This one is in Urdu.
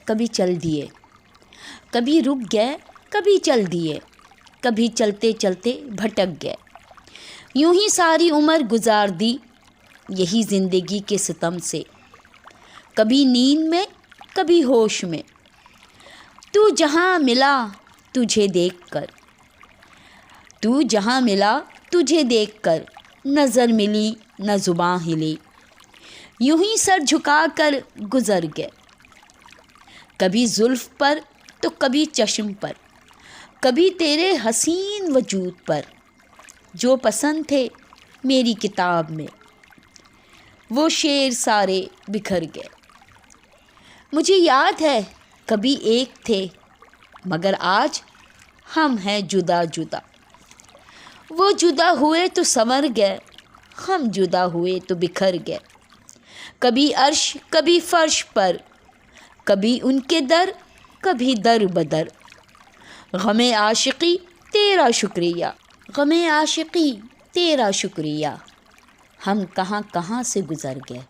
کبھی چل دیے، کبھی رک گئے کبھی چل دیے، کبھی چلتے چلتے بھٹک گئے، یوں ہی ساری عمر گزار دی یہی زندگی کے ستم سے، کبھی نیند میں کبھی ہوش میں، تو جہاں ملا تجھے دیکھ کر، تو جہاں ملا تجھے دیکھ کر، نظر ملی نہ زباں ہلی، یوں ہی سر جھکا کر گزر گئے، کبھی زلف پر تو کبھی چشم پر، کبھی تیرے حسین وجود پر، جو پسند تھے میری کتاب میں وہ شعر سارے بکھر گئے، مجھے یاد ہے کبھی ایک تھے مگر آج ہم ہیں جدا جدا، وہ جدا ہوئے تو سنور گئے، ہم جدا ہوئے تو بکھر گئے، کبھی عرش کبھی فرش پر، کبھی ان کے در کبھی در بدر، غم عاشقی تیرا شکریہ، غم عاشقی تیرا شکریہ، ہم کہاں کہاں سے گزر گئے۔